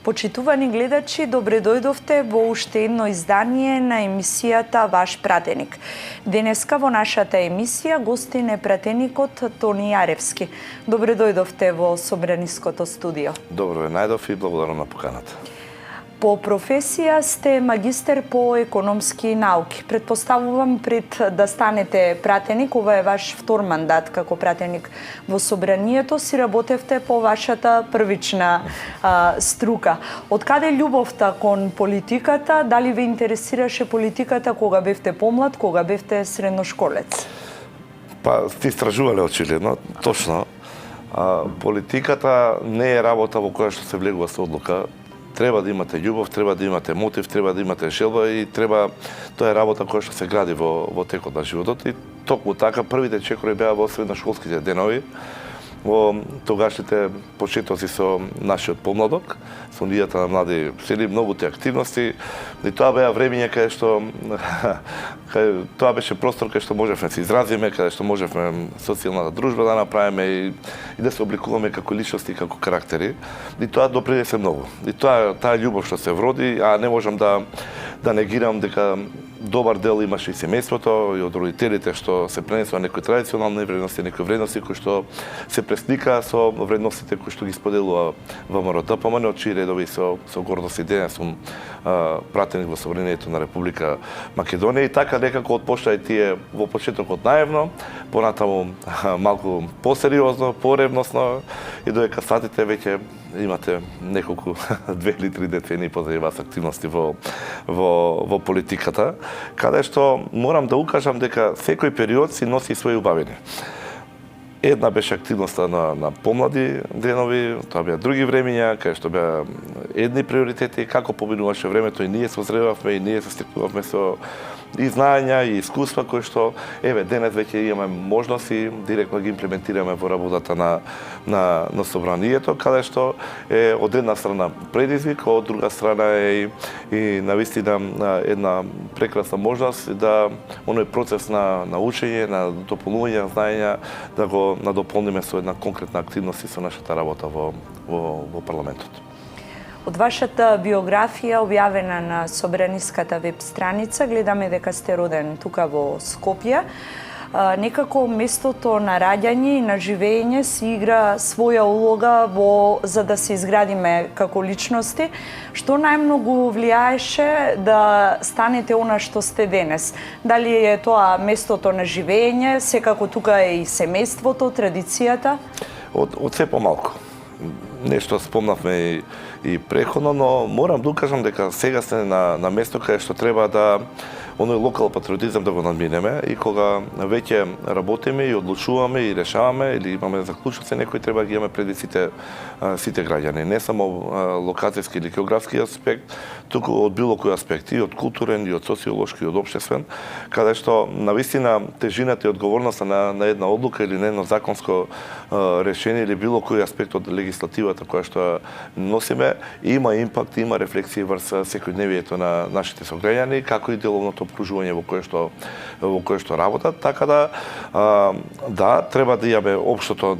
Почитувани гледачи, добре дојдовте во уште едно издание на емисијата Ваш пратеник. Денеска во нашата емисија гостин е пратеникот Тони Јаревски. Добре дојдовте во Собраниското студио. Добро ве најдов и благодарам на поканата. По професија сте магистер по економски науки. Предпоставувам пред да станете пратеник, ова е ваш втор мандат како пратеник во Собранието, си работевте по вашата првична струка. Од каде љубовта кон политиката? Дали ве интересираше политиката кога бевте помлад, кога бевте средношколец? Па, сте истражувале очигледно, точно. Политиката не е работа во која што се влегува со одлука. Треба да имате љубов, треба да имате мотив, треба да имате желба и тоа е работа која што се гради во текот на животот. И токму така првите чекори беа во средношколските денови, во тогашните почетоци со нашиот помладок, со унијата на млади сели, многуте активности. И тоа беа времења каде што тоа беше простор каде што можевме се изразиме, каде што можевме социјалната дружба да направиме и да се обликуваме како личности, како карактери. И тоа допринесе многу. И таа љубов што се вроди, а не можам да негирам дека добар дел имаше и семејството, и од родителите што се пренесува некои традиционални вредности, некои вредности кои што се пресликаа со вредностите кои што ги споделува ВМРО ДПМН, од чии редови со гордост и денес сум пратеник во Собранието на Република Македонија. И така некако отпочна и тие во почетокот наивно, понатаму малку посериозно, поревносно и додека сатите веќе имате неколку 2 или 3 децени позади вас активности во политиката, каде што морам да укажам дека секој период си носи своји убавини. Една беше активноста на помлади денови, тоа беа други времења, каде што беа едни приоритети, како поминуваше времето и ние созревавме и ние се стекнувавме со и знаења и искуства кои што денес веќе имаме можности директно ги имплементираме во работата на Собранието, каде што е од една страна предизвик, од друга страна е и навистина една прекрасна можност да оној процес на учење, на дополнување на знаења да го надополниме со една конкретна активност и со нашата работа во парламентот. Од вашата биографија, објавена на Собраниската веб страница, гледаме дека сте роден тука во Скопје. Некако местото на раѓање и на живење си игра своја улога за да се изградиме како личности. Што најмногу влијаеше да станете она што сте денес? Дали е тоа местото на живење, секако тука е и семејството, традицијата? Од се помалку. Нешто спомнавме и преходно, но морам да укажам дека сега сте на место каде што треба да оној локал патриотизам да го надминеме и кога веќе работиме и одлучуваме и решаваме или имаме заклучоци, некои треба да ги имаме преди сите граѓани, не само локацијски или географски аспект, туку од било кој аспект, и од културен, и од социолошки, и од општествен, каде што навистина тежината и одговорноста на една одлука или на едно законско решение или било кој аспект од легислативата која што носиме, има импакт, има рефлексија врз секојдневието на нашите сограѓани, како и деловното обкружување во кое што работат, така да треба да имаме општото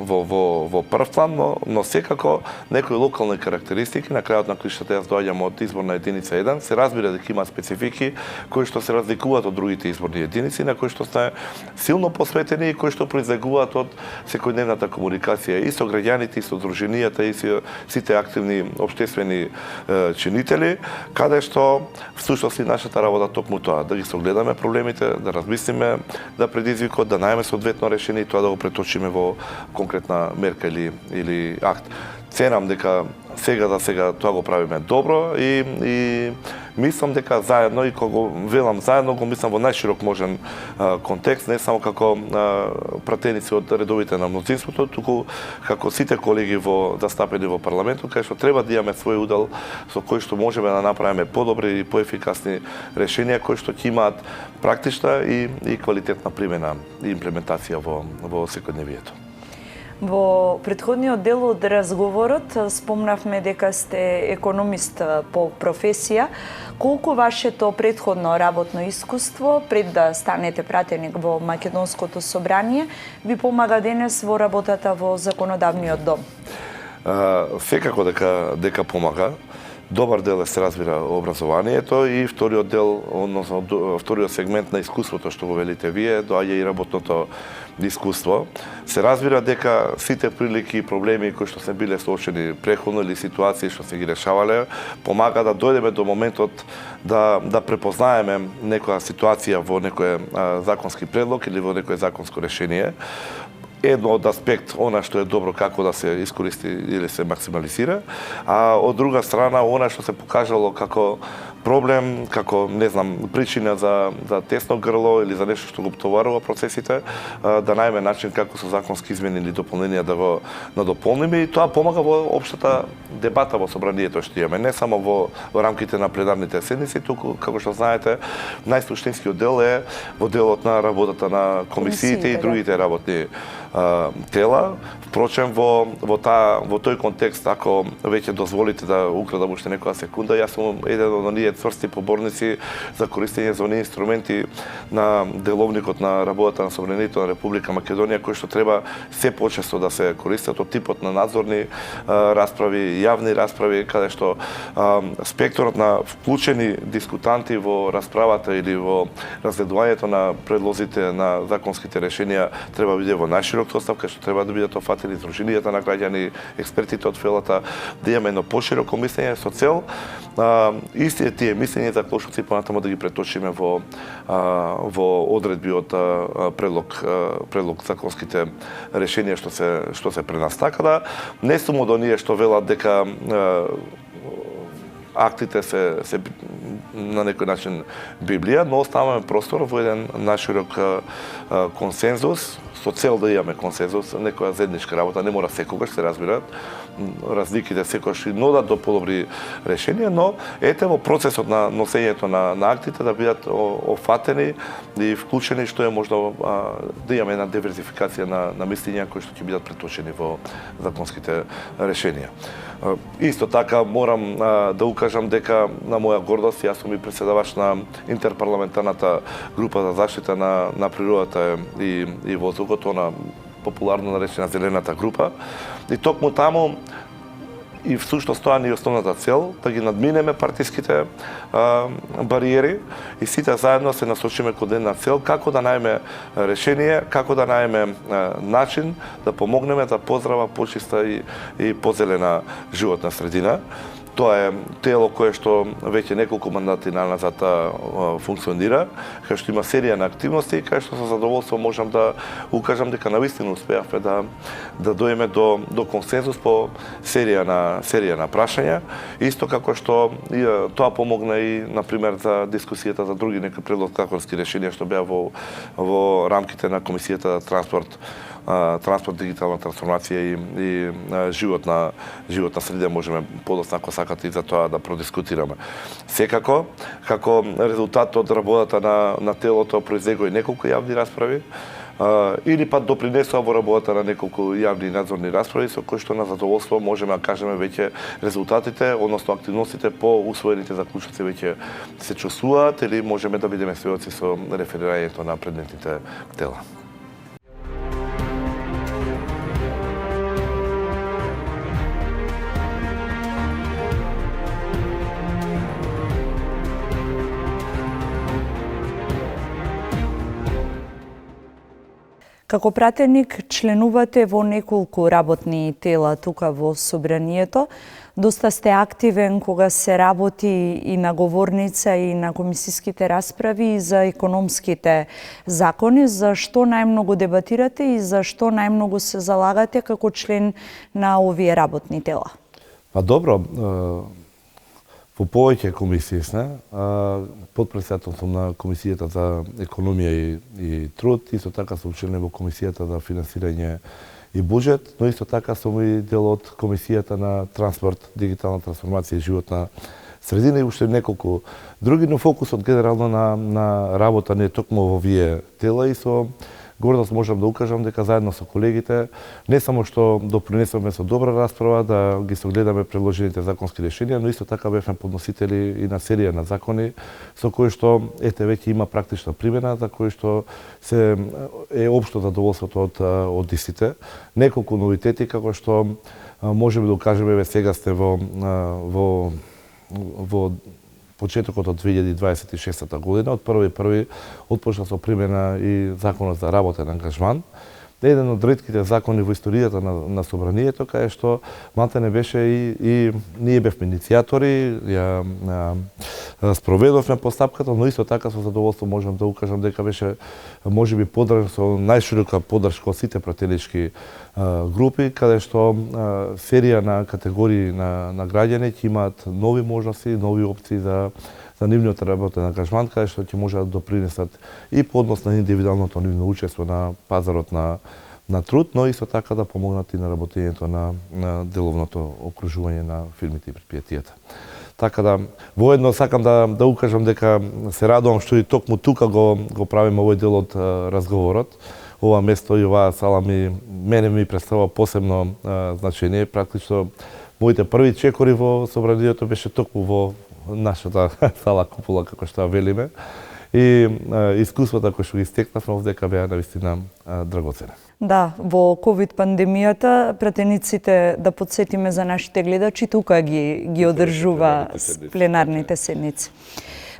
во прв план, но секако некои локални карактеристики, на крајот на краиштата јас доаѓам од изборна единица 1, се разбира дека има специфики кои што се разликуваат од другите изборни единици, на кои што сме силно посветени и кои што произлегуваат од секојдневната комуникација и со граѓаните, и со дружинијата, и со сите активни општествени чинители, каде што всушност и нашата работа токму тоа, да ги согледаме проблемите, да размислиме да предизвикот, да најдеме соодветно решение и тоа да го преточиме во конкретна мерка или акт. Ценам дека сега тоа го правиме добро и мислам дека заедно, и кога велам заедно, го мислам во најширок можен контекст, не само како пратеници од редовите на мнозинството, туку како сите колеги застапени во парламентот, кај што треба да имаме свој удел со кој што можеме да направиме подобри и поефикасни решенија кои што ќе имаат практична и квалитетна примена и имплементација во секојдневието. Во претходниот дел од разговорот спомнавме дека сте економист по професија. Колку вашето претходно работно искуство пред да станете пратеник во Македонското собрание ви помага денес во работата во законодавниот дом? Секако дека помага. Добар дел се разбира образованието и вториот дел, односно вториот сегмент на искуството што го велите вие, доаѓа и работното искуство. Се разбира дека сите прилики и проблеми кои што се биле соочени преходно или ситуации што се ги решавале, помага да дојдеме до моментот да препознаеме некоја ситуација во некој законски предлог или во некој законско решение. Едно од аспект, она што е добро како да се искористи или се максимализира, а од друга страна, она што се покажало како проблем, како, не знам, причина за тесно грло или за нешто што го товарува процесите, да најме начин како со законски измени или дополненија да го надополниме и тоа помага во општата дебата во собранието што имаме, не само во рамките на пленарните седници, туку, како што знаете, најсуштинскиот дел е во делот на работата на комисиите и другите работни тела. Впрочем, во тој контекст, ако веќе дозволите да украдам уште некоја секунда, јас сум еден од оние цврсти поборници за користење за оние инструменти на деловникот на работата на Собранието на Република Македонија, кои што треба се почесто да се користат од типот на надзорни расправи, јавни расправи, каде што спектрот на вклучени дискутанти во расправата или во разгледувањето на предлозите на законските решенија треба да биде во најширок состав, кај што треба да бидат офатени издруженијата на граѓани, експертите од фелата, да имаме едно пошироко мислење со цел истите тие мислења за клошоци понатаму да ги преточиме во одредби од предлог законските решенија што се пред нас. Така да не сум од оние што велат дека актите се на некој начин Библија, но оставаме простор во еден најширок консензус, со цел да имаме консензус, некоја заедничка работа, не мора секогаш се разбираат, разликите секогаш и нодат до подобри решенија, но ете во процесот на носењето на актите да бидат офатени и вклучени што е можно да имаме една диверзификација на мислења кои што ќе бидат преточени во законските решенија. Исто така морам да укажам дека на моја гордост, јас сум и председавач на интерпарламентарната група за заштита на природата и воздухот, она популарно наречена Зелената група. И токму таму и всушност тоа ни е основната цел, да ги надминеме партиските бариери и сите заедно се насочиме кон една цел, како да најме решение, како да најме начин да помогнеме да поздрава, почиста и позелена животна средина. Тоа е тело кое што веќе неколку мандати назад функционира, кај што има серија на активности, кај што со задоволство можам да укажам дека навистина успеавме да дојдеме до консензус по серија на прашања, исто како што тоа помогна и на пример за дискусијата за други некои законски решенија што беа во рамките на Комисијата за транспорт, дигитална трансформација и животна среда, можеме подоцна ако сакате и за тоа да продискутираме. Секако, како резултат од работата на телото произлегоа и неколку јавни расправи, или пат допринесува во работата на неколку јавни надзорни расправи со кои што на задоволство можеме да кажеме веќе резултатите, односно активностите по усвоените заклучоци веќе се чувствуваат или можеме да бидеме сведоци со реферирањето на предметните тела. Како пратеник членувате во неколку работни тела тука во Собранието. Доста сте активен кога се работи и на говорница и на комисиските расправи и за економските закони. За што најмногу дебатирате и за што најмногу се залагате како член на овие работни тела? Па добро, во повеќе комисии сме, подпредседател сум на Комисијата за економија и труд, исто така сум член во Комисијата за финансирање и буџет, но исто така сум и дел од Комисијата на транспорт, дигитална трансформација и животна средина и уште неколку други, но фокусот генерално на работа не е токму во овие тела и со гордост можам да укажам дека заедно со колегите не само што допринесуваме со добра расправа да ги согледаме предложените законски решенија, но исто така бевме подносители и на серија на закони со кои што ете веќе има практична примена, за кои што е општо задоволството од истите. Неколку новитети како што можеме да кажеме еве сега сте во почетокот од 2026 година, од 1.1. отпочна со примена и законот за работен ангажман. Еден од ретките закони во историјата на собранието, кај што малте не беше и ние бевме иницијатори, ја спроведовме постапката, но исто така со задоволство можам да укажам дека беше можеби подржан со најширока поддршка од сите пратенички групи, каде што серија на категории на граѓани ќе имаат нови можности, нови опции за нивниот работен ангажман, каде што ќе можат да допринесат и по однос на индивидуалното нивно учество на пазарот на труд, но исто така да помогнат и на работењето на деловното окружување на фирмите и предпријатијата. Така да, воедно сакам да укажам дека се радувам што и токму тука го правиме овој дел од разговорот. Ова место и оваа сала мене ми представува посебно значење. Практично, моите први чекори во собранието беше токму во нашата сала купола, како што велиме, и искуствата кои што ги стекнавме овдека беа навистина драгоцени. Да, во ковид пандемијата пратениците, да подсетиме за нашите гледачи, тука ги одржува пленарните седници.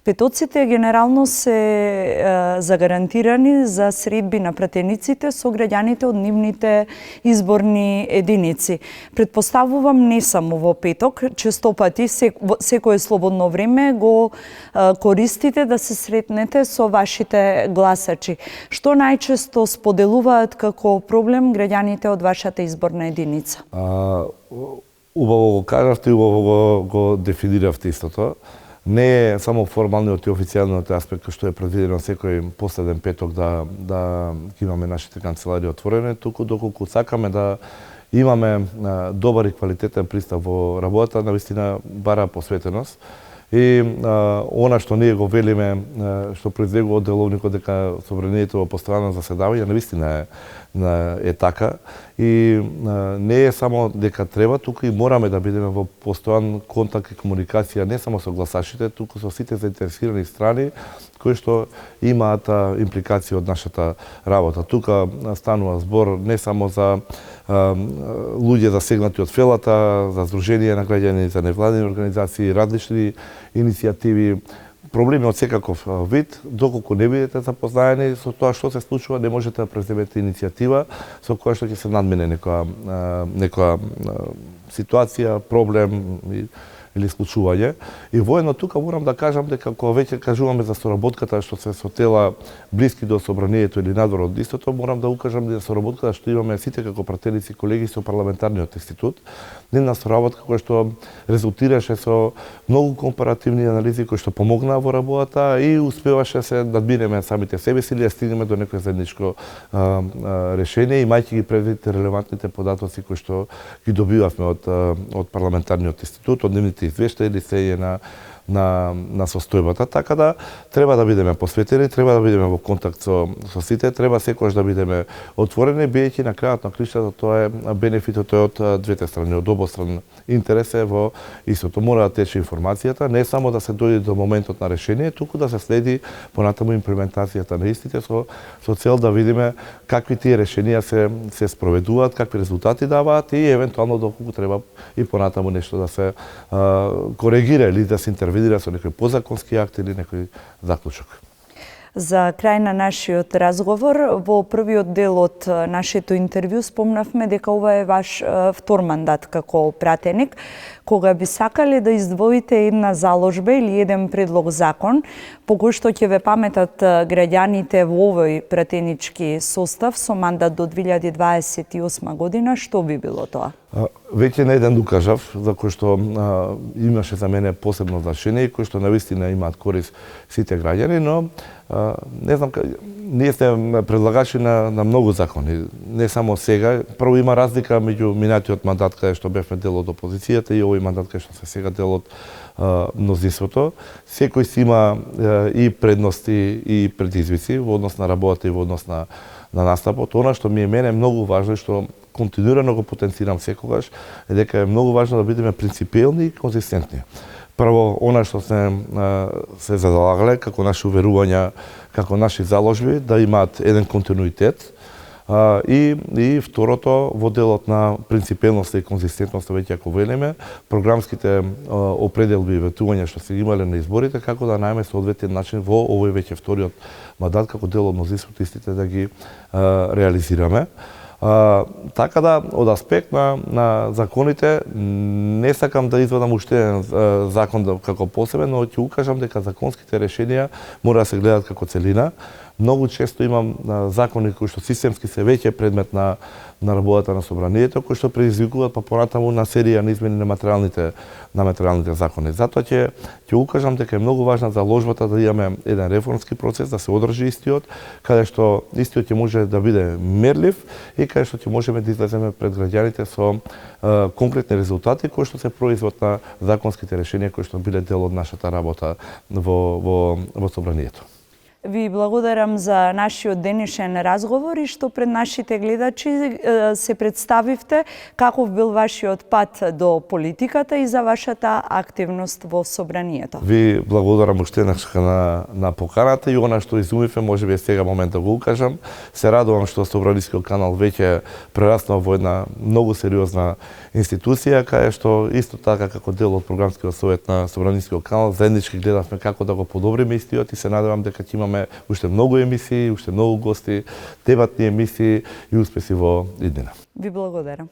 Петоците генерално се загарантирани за средби на пратениците со граѓаните од нивните изборни единици. Предпоставувам не само во петок, честопати секое слободно време го користите да се сретнете со вашите гласачи. Што најчесто споделуваат како проблем граѓаните од вашата изборна единица? Убаво го кажавте и убаво го дефиниравте истото. Не е само формалниот и официјалниот аспект што е предвидено секој последен петок да имаме нашите канцеларии отворени, туку доколку сакаме да имаме добар и квалитетен пристап во работата, навистина бара посветеност. И она што ние го велиме, што произлегува од деловникот дека собранието во постојано заседавање, навистина е така. И не е само дека треба, туку и мораме да бидеме во постојан контакт и комуникација не само со гласачите, туку со сите заинтересирани страни кои што имаат импликации од нашата работа. Тука станува збор не само за луѓе засегнати од фелата, за здруженија на граѓани, за невладини организации, различни иницијативи, проблеми од секаков вид. Доколку не бидете запознаени со тоа што се случува, не можете да преземете иницијатива со која што ќе се надмине некоја ситуација, проблем или случување. И воедно тука морам да кажам дека кога веќе кажуваме за соработката што се сотела блиски до собранието или надвор од истото, морам да укажам дека соработката што имаме сите како пратеници колеги со парламентарниот институт, нивна соработка која што резултираше со многу компаративни анализи кои што помогнаа во работата и успеваше се да надминеме самите себе си или да стигнеме до некој заедничко решение, имајќи ги предвид релевантните податоци кои што ги добивавме од парламентарниот институт, од нивните извештаи или се на состојбата, така да треба да бидеме посветени, треба да бидеме во контакт со сите, треба секогаш да бидеме отворени, бидејќи на крајот на криштата тоа е бенефитот од двете страни, од обостран интерес е во истото. Мора да тече информацијата, не само да се дојде до моментот на решение, туку да се следи понатаму имплементацијата на истите со цел да видиме какви тие решенија се спроведуваат, какви резултати даваат и евентуално доколку треба и понатаму нешто да се коригира или да се интервенира со некој подзаконски акт или некој заклучок. За крај на нашиот разговор, во првиот дел од нашето интервју спомнавме дека ова е ваш втор мандат како пратеник, кога би сакале да издвоите една заложба или еден предлог закон по кој што ќе ве паметат граѓаните во овој пратенички состав со мандат до 2028 година, што би било тоа? Веќе на еден укажав, за кој што имаше за мене посебно значење и кој што навистина имаат корист сите граѓани, но не знам, ние сме предлагачи на многу закони, не само сега. Прво има разлика меѓу минатиот мандат каде што бевме дел од опозицијата и овој мандат каде што се сега дел од мнозинството. Секој си има и предности и предизвици во однос на работата и во однос на настапот. Она што ми е мене многу важно и што континуирано го потенцирам секогаш е дека е многу важно да бидеме принципиелни и конзистентни. Прво, она што се залагале како наши уверувања, како наши заложби, да имаат еден континуитет, И второто, во делот на принципелноста и конзистентноста, веќе ако велиме, програмските определби и ветувања што се имале на изборите, како да најме соодветен начин во овој веќе вториот мандат, како дел од мнозинството истите да ги реализираме. Така да, од аспект на законите, не сакам да извадам уште еден закон како посебен, но ќе укажам дека законските решенија мора да се гледат како целина. Многу често имам закони кои што системски се веќе предмет на работата на собранието, кои што предизвикуваат па понатаму на серија на измени на материјалните закони. Затоа ќе укажам дека е многу важна заложбата да имаме еден реформски процес, да се одржи истиот, каде што истиот ќе може да биде мерлив и каде што ќе можеме да излеземе пред граѓаните со конкретни резултати кои што се производ на законските решенија кои што биле дел од нашата работа во собранието. Ви благодарам за нашиот денешен разговор и што пред нашите гледачи се представивте каков бил вашиот пат до политиката и за вашата активност во собранието. Ви благодарам уште на поканата и она што изумивме, можеби сега момент да го укажам. Се радувам што Собранискиот канал веќе прераснал во една многу сериозна институција, каде што исто така како дел од програмскиот совет на Собранискиот канал заеднички гледавме како да го подобриме истиот и се надевам дека ќе имаме уште многу емисии, уште многу гости, дебатни емисии и успеси во иднина. Ви благодарам.